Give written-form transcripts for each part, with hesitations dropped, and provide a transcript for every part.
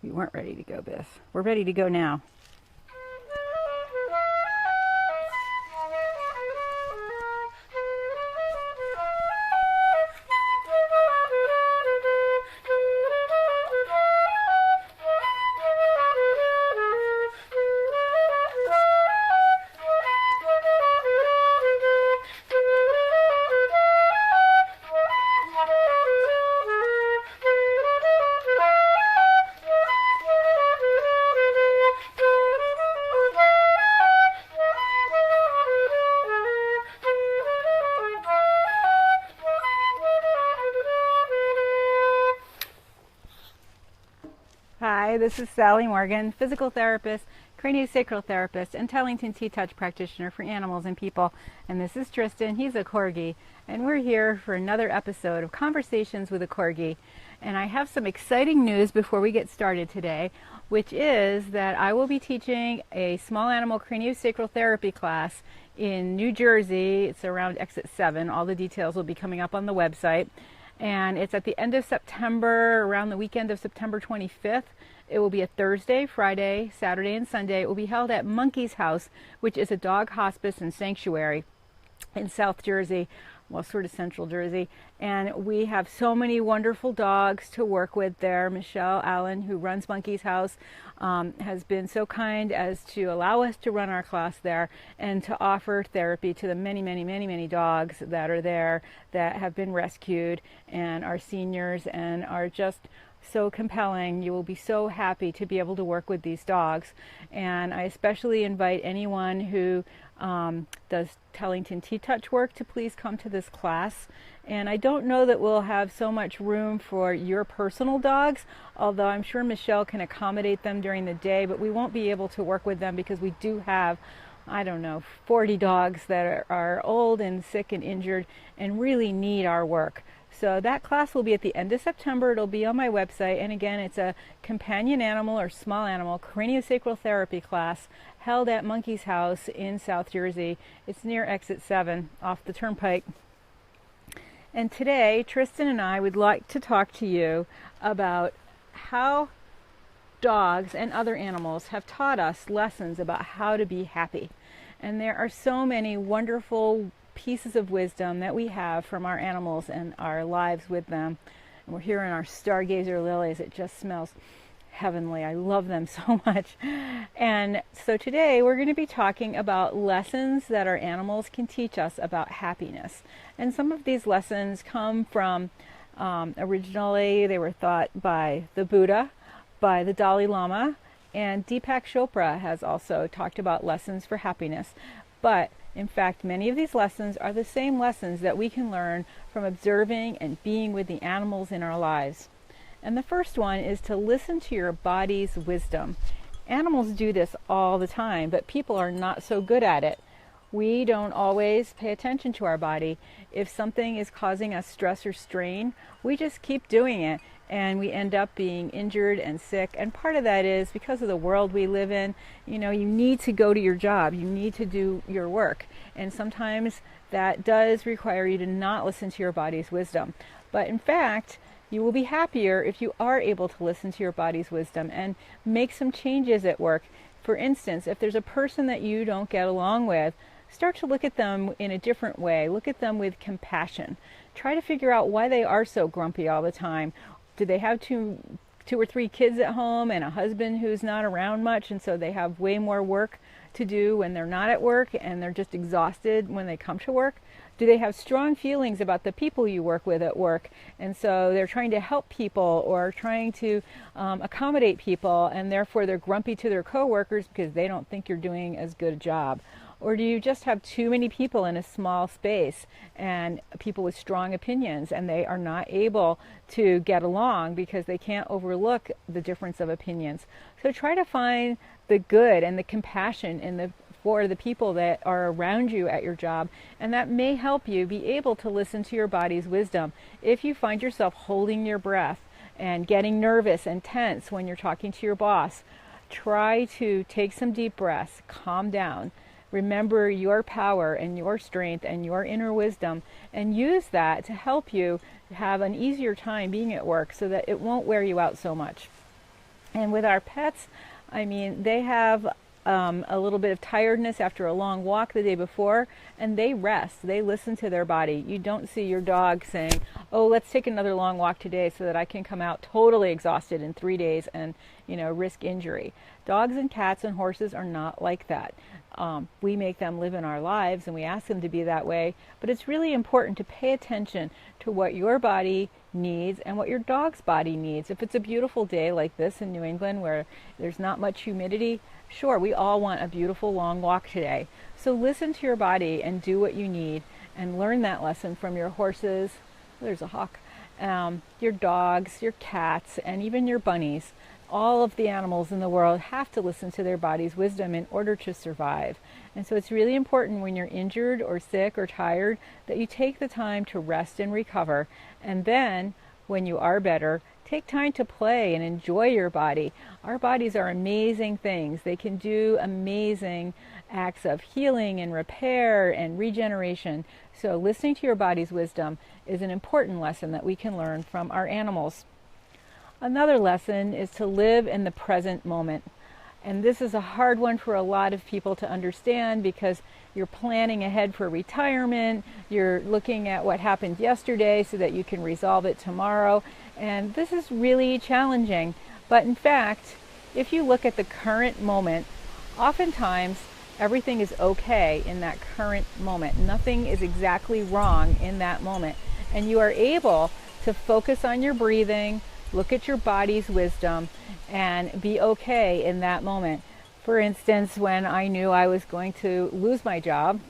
We weren't ready to go, Biff. We're ready to go now. Hi, this is Sally Morgan, physical therapist, craniosacral therapist, and Tellington T-Touch practitioner for animals and people. And this is Tristan, he's a Corgi, and we're here for another episode of Conversations with a Corgi. And I have some exciting news before we get started today, which is that I will be teaching a small animal craniosacral therapy class in New Jersey. It's around exit 7. All the details will be coming up on the website. And it's at the end of September, around the weekend of September 25th. It will be a Thursday, Friday, Saturday, and Sunday. It will be held at Monkey's House, which is a dog hospice and sanctuary in South Jersey, well, sort of central Jersey. And we have so many wonderful dogs to work with there. Michelle Allen, who runs Monkey's House, has been so kind as to allow us to run our class there and to offer therapy to the many dogs that are there that have been rescued and are seniors and are just so compelling. You will be so happy to be able to work with these dogs. And I especially invite anyone who does Tellington T-Touch work to please come to this class. And I don't know that we'll have so much room for your personal dogs, although I'm sure Michelle can accommodate them during the day, but we won't be able to work with them because we do have, I don't know, 40 dogs that are old and sick and injured and really need our work. So that class will be at the end of September. It'll be on my website. And again, it's a companion animal or small animal craniosacral therapy class held at Monkey's House in South Jersey. It's near exit 7 off the turnpike. And today, Tristan and I would like to talk to you about how dogs and other animals have taught us lessons about how to be happy. And there are so many wonderful pieces of wisdom that we have from our animals and our lives with them. And we're here in our stargazer lilies. It just smells heavenly. I love them so much. And so today we're going to be talking about lessons that our animals can teach us about happiness. And some of these lessons come from, originally they were thought by the Buddha, by the Dalai Lama, and Deepak Chopra has also talked about lessons for happiness. But in fact, many of these lessons are the same lessons that we can learn from observing and being with the animals in our lives. And the first one is to listen to your body's wisdom. Animals do this all the time, but people are not so good at it. We don't always pay attention to our body. If something is causing us stress or strain, we just keep doing it, and we end up being injured and sick. And part of that is because of the world we live in. You know, you need to go to your job. You need to do your work. And sometimes that does require you to not listen to your body's wisdom. But in fact, you will be happier if you are able to listen to your body's wisdom and make some changes at work. For instance, if there's a person that you don't get along with, start to look at them in a different way. Look at them with compassion. Try to figure out why they are so grumpy all the time. Do they have two or three kids at home and a husband who's not around much, and so they have way more work to do when they're not at work and they're just exhausted when they come to work? Do they have strong feelings about the people you work with at work, and so they're trying to help people or trying to accommodate people, and therefore they're grumpy to their coworkers because they don't think you're doing as good a job? Or do you just have too many people in a small space and people with strong opinions, and they are not able to get along because they can't overlook the difference of opinions? So try to find the good and the compassion for the people that are around you at your job, and that may help you be able to listen to your body's wisdom. If you find yourself holding your breath and getting nervous and tense when you're talking to your boss, try to take some deep breaths, calm down. Remember your power and your strength and your inner wisdom, and use that to help you have an easier time being at work so that it won't wear you out so much. And with our pets, I mean, they have a little bit of tiredness after a long walk the day before, and they rest. They listen to their body. You don't see your dog saying, oh, let's take another long walk today so that I can come out totally exhausted in 3 days and, risk injury. Dogs and cats and horses are not like that. We make them live in our lives and we ask them to be that way, but it's really important to pay attention to what your body needs and what your dog's body needs. If it's a beautiful day like this in New England where there's not much humidity, sure, we all want a beautiful long walk today. So listen to your body and do what you need and learn that lesson from your horses, there's a hawk, your dogs, your cats, and even your bunnies. All of the animals in the world have to listen to their body's wisdom in order to survive. And so it's really important when you're injured or sick or tired that you take the time to rest and recover. And then when you are better, take time to play and enjoy your body. Our bodies are amazing things. They can do amazing acts of healing and repair and regeneration. So listening to your body's wisdom is an important lesson that we can learn from our animals. Another lesson is to live in the present moment. And this is a hard one for a lot of people to understand because you're planning ahead for retirement, you're looking at what happened yesterday so that you can resolve it tomorrow, and this is really challenging. But in fact, if you look at the current moment, oftentimes everything is okay in that current moment. Nothing is exactly wrong in that moment. And you are able to focus on your breathing, look at your body's wisdom, and be okay in that moment. For instance, when I knew I was going to lose my job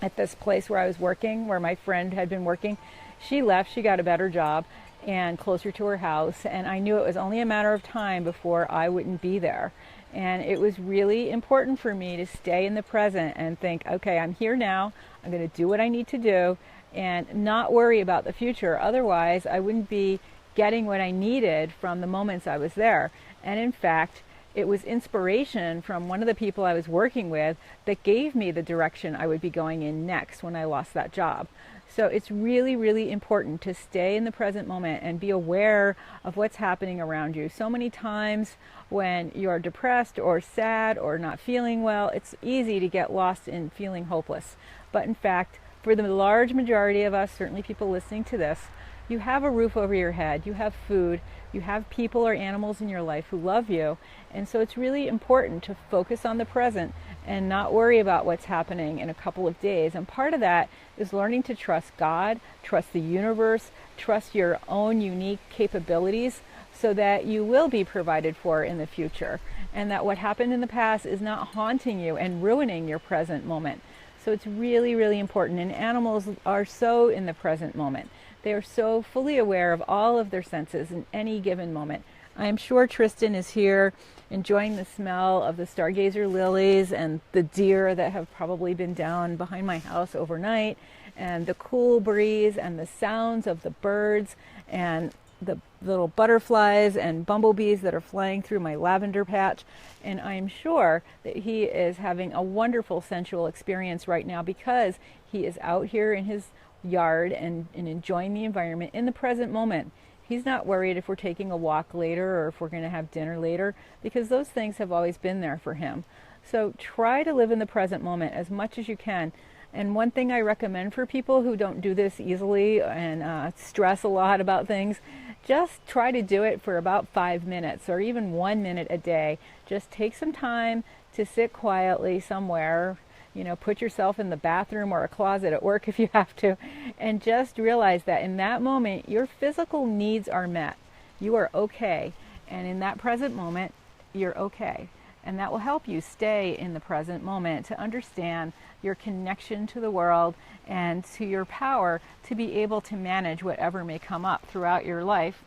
at this place where I was working, where my friend had been working, she left, she got a better job and closer to her house, and I knew it was only a matter of time before I wouldn't be there. And it was really important for me to stay in the present and think, okay, I'm here now, I'm going to do what I need to do and not worry about the future. Otherwise, I wouldn't be getting what I needed from the moments I was there. And in fact, it was inspiration from one of the people I was working with that gave me the direction I would be going in next when I lost that job. So it's really, really important to stay in the present moment and be aware of what's happening around you. So many times when you're depressed or sad or not feeling well, it's easy to get lost in feeling hopeless. But in fact, for the large majority of us, certainly people listening to this, you have a roof over your head, you have food, you have people or animals in your life who love you. And so it's really important to focus on the present and not worry about what's happening in a couple of days. And part of that is learning to trust God, trust the universe, trust your own unique capabilities so that you will be provided for in the future. And that what happened in the past is not haunting you and ruining your present moment. So it's really, really important. And animals are so in the present moment. They are so fully aware of all of their senses in any given moment. I am sure Tristan is here enjoying the smell of the stargazer lilies and the deer that have probably been down behind my house overnight, and the cool breeze and the sounds of the birds and the little butterflies and bumblebees that are flying through my lavender patch. And I am sure that he is having a wonderful sensual experience right now because he is out here in his yard and enjoying the environment in the present moment. He's not worried if we're taking a walk later or if we're going to have dinner later, because those things have always been there for him. So try to live in the present moment as much as you can. And one thing I recommend for people who don't do this easily and stress a lot about things, just try to do it for about 5 minutes or even 1 minute a day. Just take some time to sit quietly somewhere. Put yourself in the bathroom or a closet at work if you have to, and just realize that in that moment, your physical needs are met. You are okay. And in that present moment, you're okay. And that will help you stay in the present moment to understand your connection to the world and to your power to be able to manage whatever may come up throughout your life.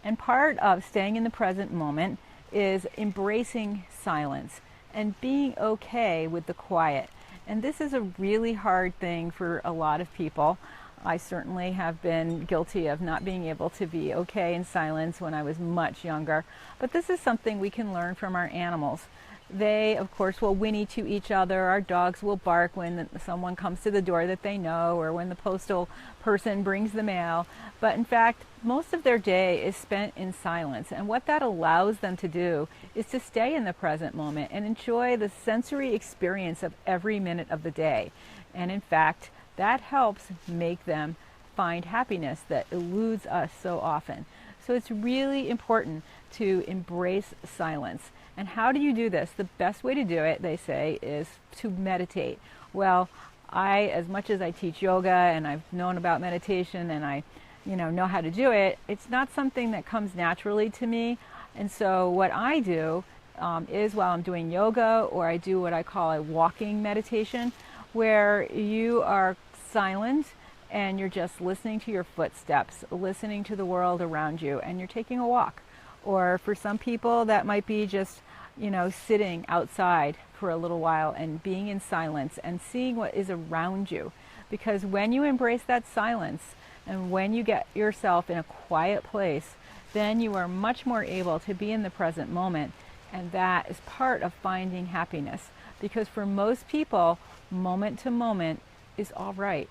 And part of staying in the present moment is embracing silence and being okay with the quiet. And this is a really hard thing for a lot of people. I certainly have been guilty of not being able to be okay in silence when I was much younger. But this is something we can learn from our animals. They, of course, will whinny to each other. Our dogs will bark when someone comes to the door that they know, or when the postal person brings the mail. But in fact, most of their day is spent in silence. And what that allows them to do is to stay in the present moment and enjoy the sensory experience of every minute of the day. And in fact, that helps make them find happiness that eludes us so often. So it's really important to embrace silence. And how do you do this? The best way to do it, they say, is to meditate. Well, as much as I teach yoga and I've known about meditation and I know how to do it, it's not something that comes naturally to me. And so what I do is, while I'm doing yoga, or I do what I call a walking meditation, where you are silent and you're just listening to your footsteps, listening to the world around you, and you're taking a walk. Or for some people, that might be just sitting outside for a little while and being in silence and seeing what is around you. Because when you embrace that silence and when you get yourself in a quiet place, then you are much more able to be in the present moment. And that is part of finding happiness. Because for most people, moment to moment is all right.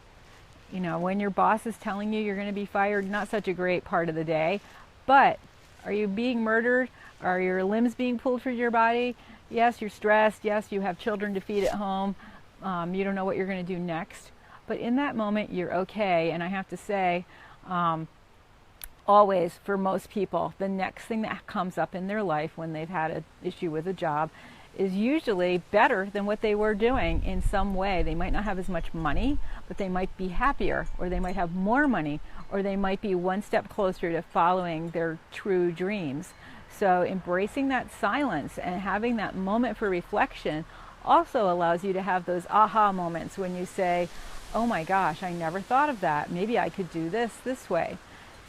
When your boss is telling you you're going to be fired, not such a great part of the day. But are you being murdered? Are your limbs being pulled from your body? Yes, you're stressed. Yes, you have children to feed at home. You don't know what you're going to do next. But in that moment, you're okay. And I have to say, always, for most people, the next thing that comes up in their life when they've had an issue with a job is usually better than what they were doing in some way. They might not have as much money, but they might be happier, or they might have more money, or they might be one step closer to following their true dreams. So embracing that silence and having that moment for reflection also allows you to have those aha moments when you say, oh my gosh, I never thought of that. Maybe I could do this way.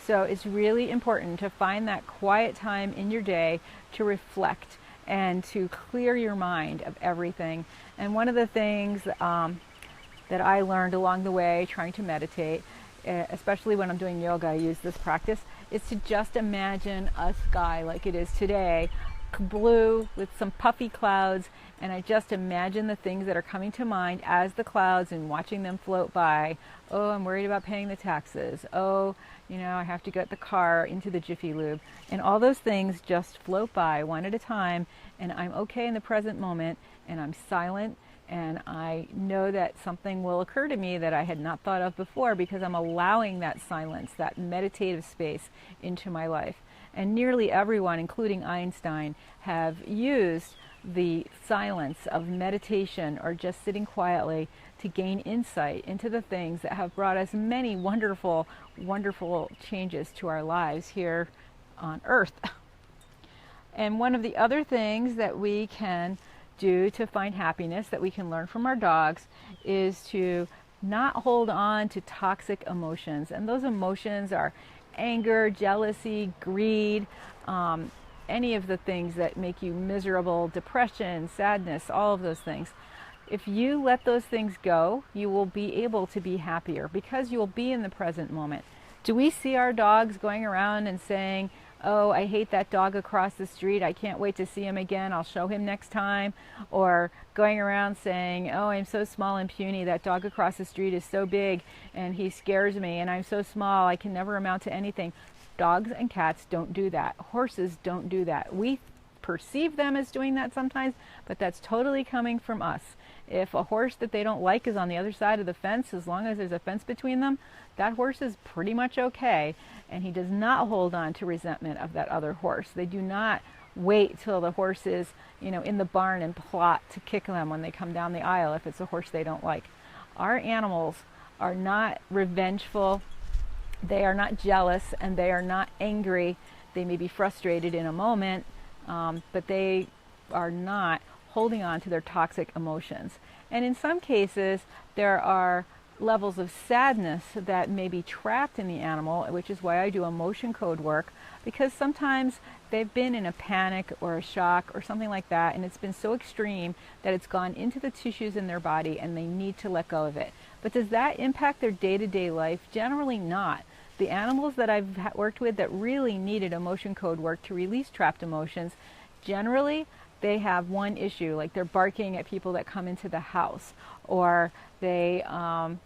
So it's really important to find that quiet time in your day to reflect and to clear your mind of everything. And one of the things that I learned along the way trying to meditate, especially when I'm doing yoga, I use this practice, is to just imagine a sky like it is today, blue with some puffy clouds, and I just imagine the things that are coming to mind as the clouds and watching them float by. Oh, I'm worried about paying the taxes. Oh, I have to get the car into the Jiffy Lube. And all those things just float by one at a time, and I'm okay in the present moment, and I'm silent, and I know that something will occur to me that I had not thought of before, because I'm allowing that silence, that meditative space into my life. And nearly everyone, including Einstein, have used the silence of meditation or just sitting quietly to gain insight into the things that have brought us many wonderful, wonderful changes to our lives here on Earth. And one of the other things that we can do to find happiness, that we can learn from our dogs, is to not hold on to toxic emotions. And those emotions are anger, jealousy, greed, any of the things that make you miserable, depression, sadness, all of those things. If you let those things go, you will be able to be happier because you will be in the present moment. Do we see our dogs going around and saying, oh, I hate that dog across the street, I can't wait to see him again, I'll show him next time? Or going around saying, oh, I'm so small and puny, that dog across the street is so big and he scares me, and I'm so small, I can never amount to anything. Dogs and cats don't do that. Horses don't do that. We perceive them as doing that sometimes, but that's totally coming from us. If a horse that they don't like is on the other side of the fence, as long as there's a fence between them, that horse is pretty much okay, and he does not hold on to resentment of that other horse. They do not wait till the horse is, in the barn and plot to kick them when they come down the aisle if it's a horse they don't like. Our animals are not revengeful, they are not jealous, and they are not angry. They may be frustrated in a moment, but they are not holding on to their toxic emotions. And in some cases, there are levels of sadness that may be trapped in the animal, which is why I do emotion code work, because sometimes they've been in a panic or a shock or something like that, and it's been so extreme that it's gone into the tissues in their body and they need to let go of it. But does that impact their day-to-day life? Generally not. The animals that I've worked with that really needed emotion code work to release trapped emotions, generally they have one issue, like they're barking at people that come into the house, or they are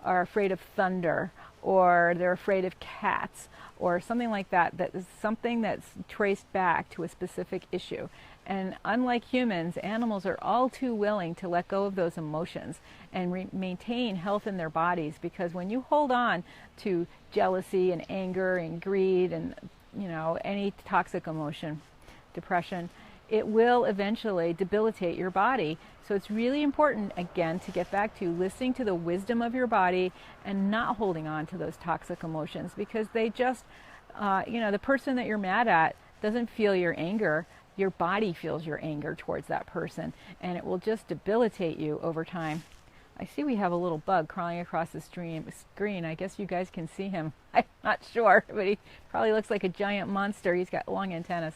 afraid of thunder, or they're afraid of cats, or something like that, that is something that's traced back to a specific issue. And unlike humans, animals are all too willing to let go of those emotions and maintain health in their bodies, because when you hold on to jealousy and anger and greed and any toxic emotion, depression, it will eventually debilitate your body. So it's really important, again, to get back to listening to the wisdom of your body and not holding on to those toxic emotions, because they just, the person that you're mad at doesn't feel your anger. Your body feels your anger towards that person, and it will just debilitate you over time. I see we have a little bug crawling across the screen. I guess you guys can see him. I'm not sure, but he probably looks like a giant monster. He's got long antennas.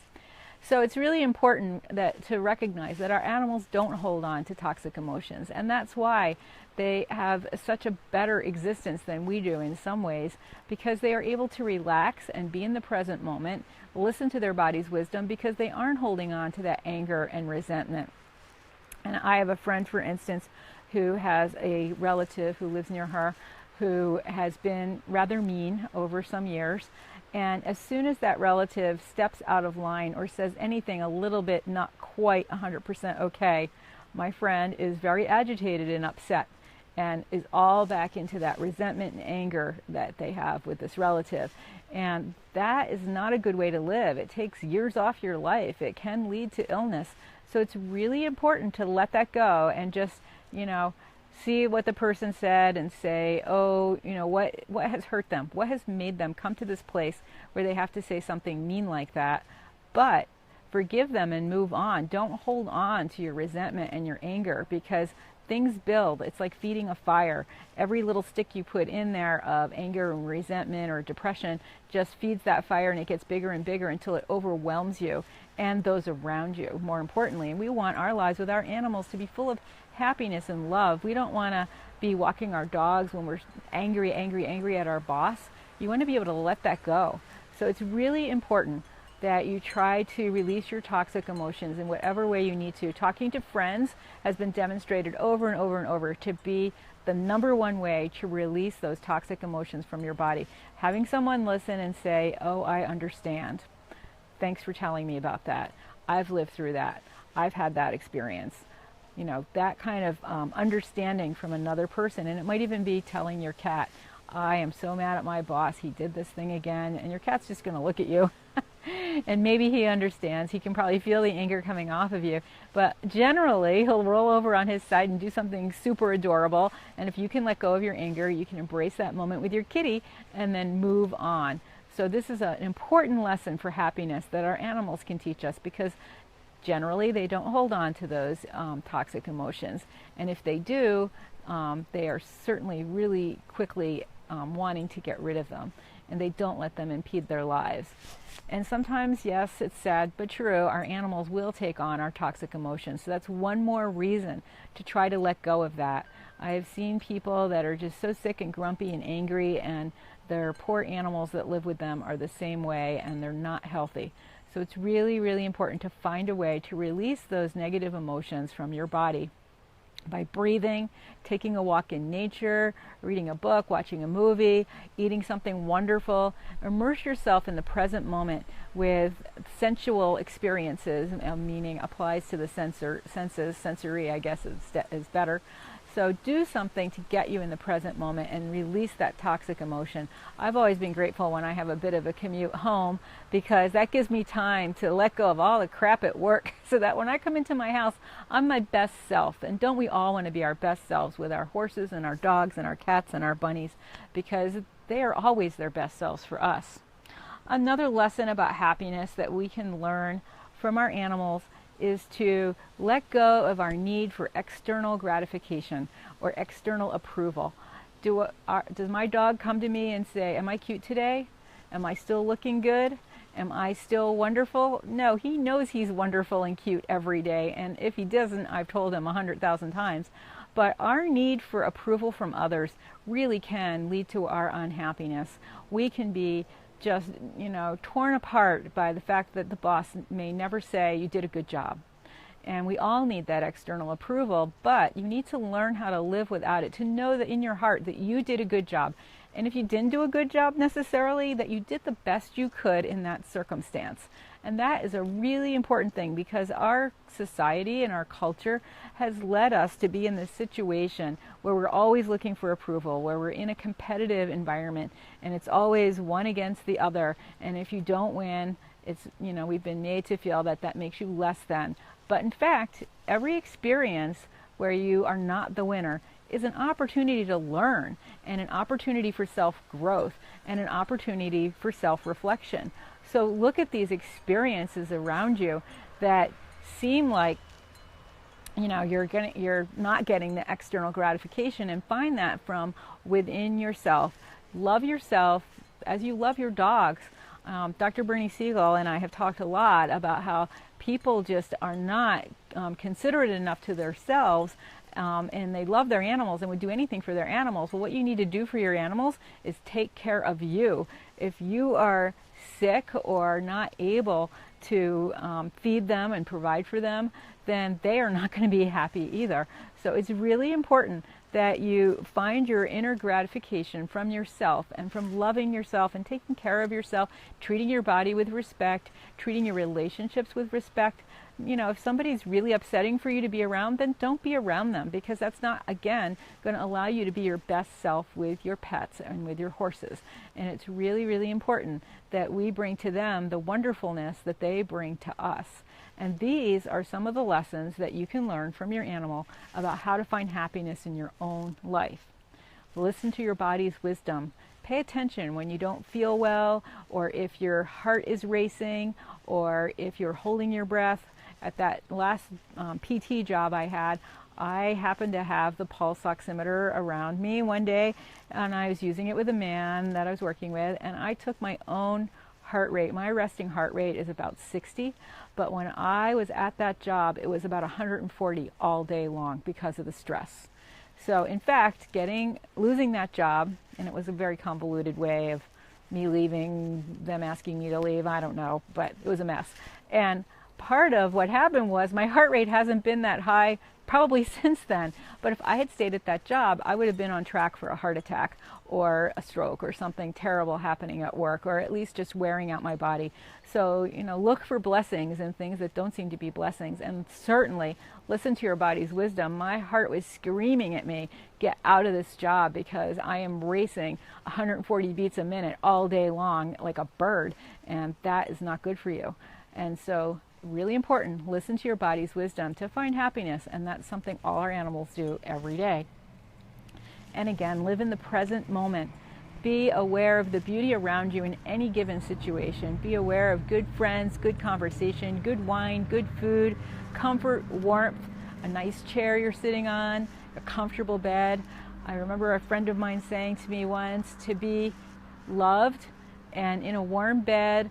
So it's really important to recognize that our animals don't hold on to toxic emotions, and that's why they have such a better existence than we do in some ways, because they are able to relax and be in the present moment, listen to their body's wisdom, because they aren't holding on to that anger and resentment. And I have a friend, for instance, who has a relative who lives near her who has been rather mean over some years. And as soon as that relative steps out of line or says anything a little bit not quite 100% okay, my friend is very agitated and upset and is all back into that resentment and anger that they have with this relative. And that is not a good way to live. It takes years off your life. It can lead to illness. So it's really important to let that go and just, see what the person said and say, oh, what has hurt them? What has made them come to this place where they have to say something mean like that? But forgive them and move on. Don't hold on to your resentment and your anger, because things build. It's like feeding a fire. Every little stick you put in there of anger and resentment or depression just feeds that fire, and it gets bigger and bigger until it overwhelms you and those around you, more importantly. And we want our lives with our animals to be full of happiness and love. We don't want to be walking our dogs when we're angry at our boss. You want to be able to let that go. So it's really important that you try to release your toxic emotions in whatever way you need to. Talking to friends has been demonstrated over and over and over to be the number one way to release those toxic emotions from your body. Having someone listen and say, oh, I understand. Thanks for telling me about that. I've lived through that. I've had that experience. That kind of understanding from another person. And it might even be telling your cat, I am so mad at my boss. He did this thing again. And your cat's just going to look at you. And maybe he understands. He can probably feel the anger coming off of you. But generally, he'll roll over on his side and do something super adorable. And if you can let go of your anger, you can embrace that moment with your kitty and then move on. So this is an important lesson for happiness that our animals can teach us, because generally they don't hold on to those toxic emotions. And if they do, they are certainly really quickly wanting to get rid of them. And they don't let them impede their lives. And sometimes, yes, it's sad but true, our animals will take on our toxic emotions. So that's one more reason to try to let go of that. I've seen people that are just so sick and grumpy and angry, and their poor animals that live with them are the same way, and they're not healthy. So it's really, really important to find a way to release those negative emotions from your body by breathing, taking a walk in nature, reading a book, watching a movie, eating something wonderful. Immerse yourself in the present moment with sensual experiences, meaning applies to the senses. Sensory, I guess, is better. So do something to get you in the present moment and release that toxic emotion. I've always been grateful when I have a bit of a commute home, because that gives me time to let go of all the crap at work, so that when I come into my house, I'm my best self. And don't we all want to be our best selves with our horses and our dogs and our cats and our bunnies, because they are always their best selves for us. Another lesson about happiness that we can learn from our animals is to let go of our need for external gratification or external approval. Does my dog come to me and say, am I cute today? Am I still looking good? Am I still wonderful? No, he knows he's wonderful and cute every day. And if he doesn't, I've told him 100,000 times. But our need for approval from others really can lead to our unhappiness. We can be just, torn apart by the fact that the boss may never say you did a good job. And we all need that external approval, but you need to learn how to live without it, to know that in your heart that you did a good job. And if you didn't do a good job necessarily, that you did the best you could in that circumstance. And that is a really important thing, because our society and our culture has led us to be in this situation where we're always looking for approval, where we're in a competitive environment and it's always one against the other. And if you don't win, it's, we've been made to feel that that makes you less than. But in fact, every experience where you are not the winner is an opportunity to learn, and an opportunity for self-growth, and an opportunity for self-reflection. So look at these experiences around you that seem like you're not getting the external gratification, and find that from within yourself. Love yourself as you love your dogs. Dr. Bernie Siegel and I have talked a lot about how people just are not considerate enough to themselves, and they love their animals and would do anything for their animals. Well, what you need to do for your animals is take care of you. If you are sick or not able to feed them and provide for them, then they are not going to be happy either. So it's really important that you find your inner gratification from yourself, and from loving yourself and taking care of yourself, treating your body with respect, treating your relationships with respect. If somebody's really upsetting for you to be around, then don't be around them, because that's not, again, going to allow you to be your best self with your pets and with your horses. And it's really, really important that we bring to them the wonderfulness that they bring to us. And these are some of the lessons that you can learn from your animal about how to find happiness in your own life. Listen to your body's wisdom. Pay attention when you don't feel well, or if your heart is racing, or if you're holding your breath. At that last PT job I had, I happened to have the pulse oximeter around me one day, and I was using it with a man that I was working with, and I took my own heart rate. My resting heart rate is about 60, but when I was at that job, it was about 140 all day long because of the stress. So in fact, losing that job, and it was a very convoluted way of me leaving, them asking me to leave, I don't know, but it was a mess. And part of what happened was my heart rate hasn't been that high probably since then. But if I had stayed at that job, I would have been on track for a heart attack or a stroke or something terrible happening at work, or at least just wearing out my body. So, look for blessings in things that don't seem to be blessings, and certainly listen to your body's wisdom. My heart was screaming at me, get out of this job, because I am racing 140 beats a minute all day long like a bird, and that is not good for you. And so, really important, listen to your body's wisdom to find happiness, and that's something all our animals do every day. And again, live in the present moment. Be aware of the beauty around you in any given situation. Be aware of good friends, good conversation, good wine, good food, comfort, warmth, a nice chair you're sitting on, a comfortable bed. I remember a friend of mine saying to me once, to be loved and in a warm bed,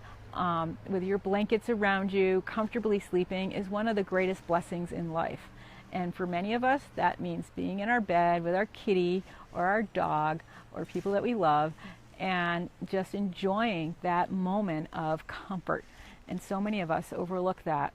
with your blankets around you, comfortably sleeping, is one of the greatest blessings in life. And for many of us, that means being in our bed with our kitty or our dog or people that we love, and just enjoying that moment of comfort. And so many of us overlook that.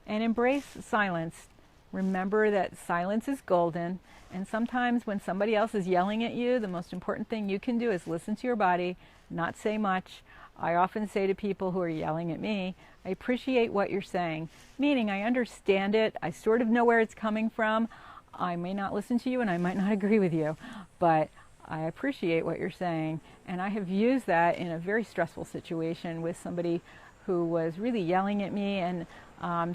And embrace silence. Remember that silence is golden. And sometimes when somebody else is yelling at you, the most important thing you can do is listen to your body, not say much. I often say to people who are yelling at me, I appreciate what you're saying, meaning I understand it, I sort of know where it's coming from. I may not listen to you and I might not agree with you, but I appreciate what you're saying. And I have used that in a very stressful situation with somebody who was really yelling at me and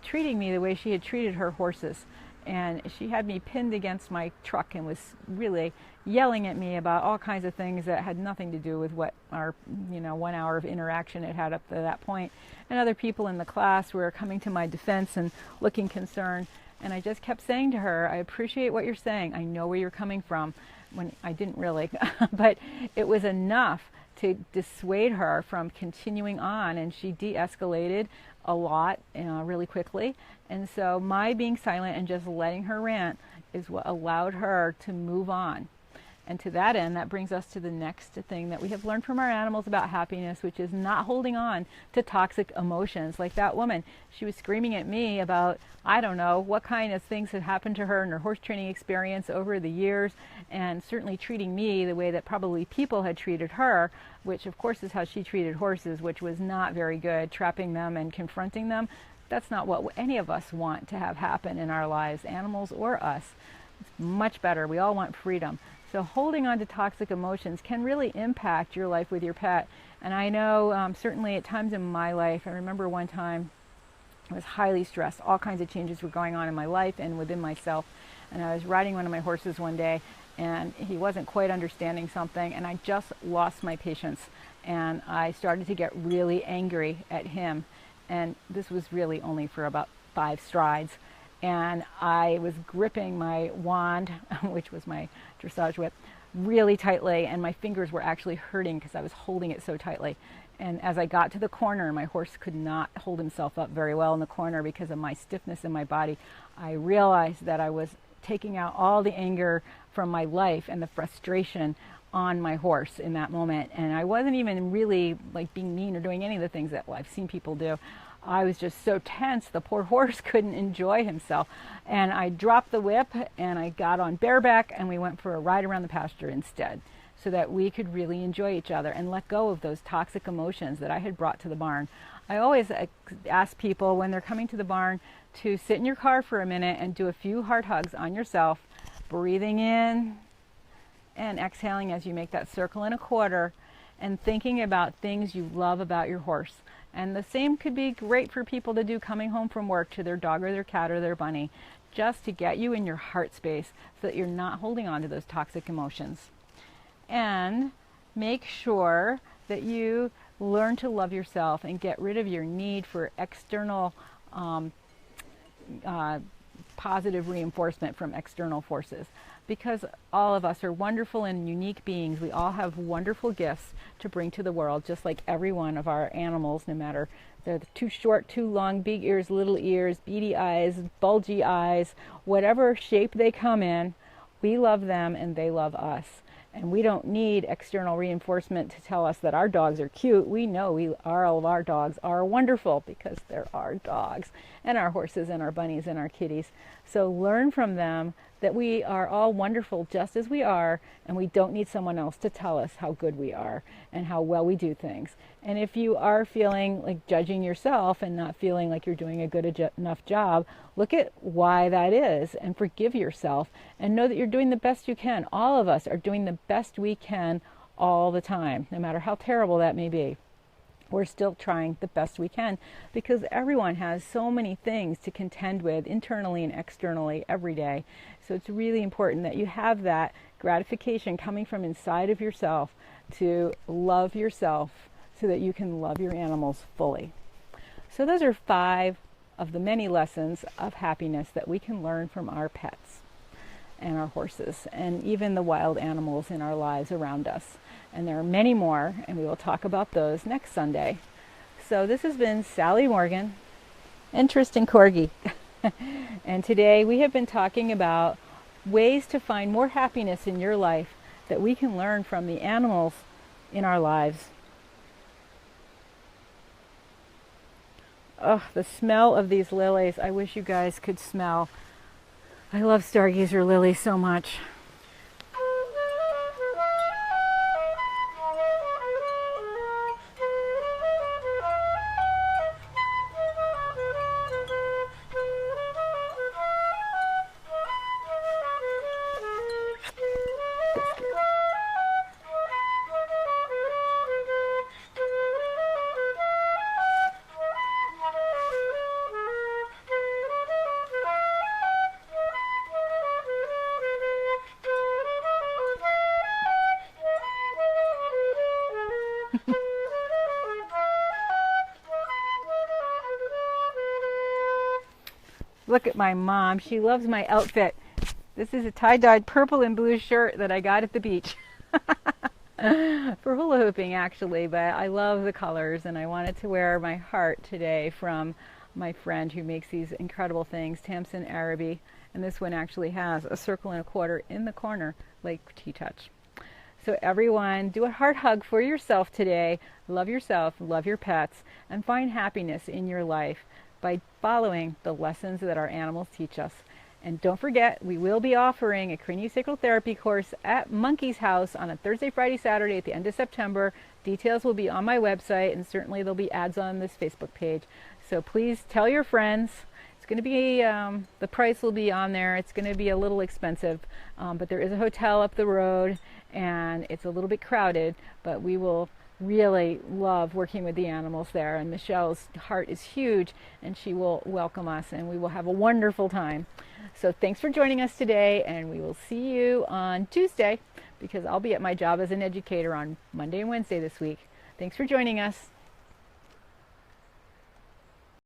treating me the way she had treated her horses. And she had me pinned against my truck and was really yelling at me about all kinds of things that had nothing to do with what our 1 hour of interaction had up to that point. And other people in the class were coming to my defense and looking concerned. And I just kept saying to her, I appreciate what you're saying. I know where you're coming from. When I didn't really, but it was enough to dissuade her from continuing on, and she de-escalated a lot really quickly. And so my being silent and just letting her rant is what allowed her to move on. And to that end, that brings us to the next thing that we have learned from our animals about happiness, which is not holding on to toxic emotions. Like that woman, she was screaming at me about, I don't know, what kind of things had happened to her in her horse training experience over the years, and certainly treating me the way that probably people had treated her, which of course is how she treated horses, which was not very good, trapping them and confronting them. That's not what any of us want to have happen in our lives, animals or us. It's much better. We all want freedom. So holding on to toxic emotions can really impact your life with your pet. And I know certainly at times in my life, I remember one time I was highly stressed. All kinds of changes were going on in my life and within myself. And I was riding one of my horses one day, and he wasn't quite understanding something, and I just lost my patience. And I started to get really angry at him. And this was really only for about 5 strides. And I was gripping my wand, which was my dressage whip, really tightly, and my fingers were actually hurting because I was holding it so tightly. And as I got to the corner, my horse could not hold himself up very well in the corner because of my stiffness in my body. I realized that I was taking out all the anger from my life and the frustration on my horse in that moment. And I wasn't even really like being mean or doing any of the things that I've seen people do. I was just so tense, the poor horse couldn't enjoy himself. And I dropped the whip and I got on bareback and we went for a ride around the pasture instead, so that we could really enjoy each other and let go of those toxic emotions that I had brought to the barn. I always ask people when they're coming to the barn to sit in your car for a minute and do a few hard hugs on yourself, breathing in and exhaling as you make that circle and a quarter, and thinking about things you love about your horse. And the same could be great for people to do coming home from work to their dog or their cat or their bunny, just to get you in your heart space so that you're not holding on to those toxic emotions. And make sure that you learn to love yourself and get rid of your need for external positive reinforcement from external forces. Because all of us are wonderful and unique beings. We all have wonderful gifts to bring to the world, just like every one of our animals, no matter they're too short, too long, big ears, little ears, beady eyes, bulgy eyes, whatever shape they come in, we love them and they love us. And we don't need external reinforcement to tell us that our dogs are cute. We know all of our dogs are wonderful because they're our dogs, and our horses and our bunnies and our kitties. So learn from them that we are all wonderful just as we are, and we don't need someone else to tell us how good we are and how well we do things. And if you are feeling like judging yourself and not feeling like you're doing a good enough job, look at why that is and forgive yourself and know that you're doing the best you can. All of us are doing the best we can all the time, no matter how terrible that may be. We're still trying the best we can because everyone has so many things to contend with internally and externally every day. So it's really important that you have that gratification coming from inside of yourself to love yourself so that you can love your animals fully. So those are 5 of the many lessons of happiness that we can learn from our pets and our horses and even the wild animals in our lives around us. And there are many more, and we will talk about those next Sunday. So this has been Sally Morgan and Tristan Corgi. And today we have been talking about ways to find more happiness in your life that we can learn from the animals in our lives. Oh, the smell of these lilies. I wish you guys could smell. I love stargazer lilies so much. Look at my mom. She loves my outfit. This is a tie-dyed purple and blue shirt that I got at the beach. For hula hooping, actually, but I love the colors, and I wanted to wear my heart today from my friend who makes these incredible things, Tamsin Araby. And this one actually has a circle and a quarter in the corner, like T-Touch. So everyone, do a heart hug for yourself today. Love yourself, love your pets, and find happiness in your life by following the lessons that our animals teach us. And don't forget, we will be offering a craniosacral therapy course at Monkey's House on a Thursday, Friday, Saturday at the end of September. Details will be on my website, and certainly there'll be ads on this Facebook page. So please tell your friends. It's going to be, the price will be on there. It's going to be a little expensive, but there is a hotel up the road, and it's a little bit crowded, but we will really love working with the animals there. And Michelle's heart is huge, and she will welcome us, and we will have a wonderful time. So thanks for joining us today, and we will see you on Tuesday, because I'll be at my job as an educator on Monday and Wednesday this week. Thanks for joining us.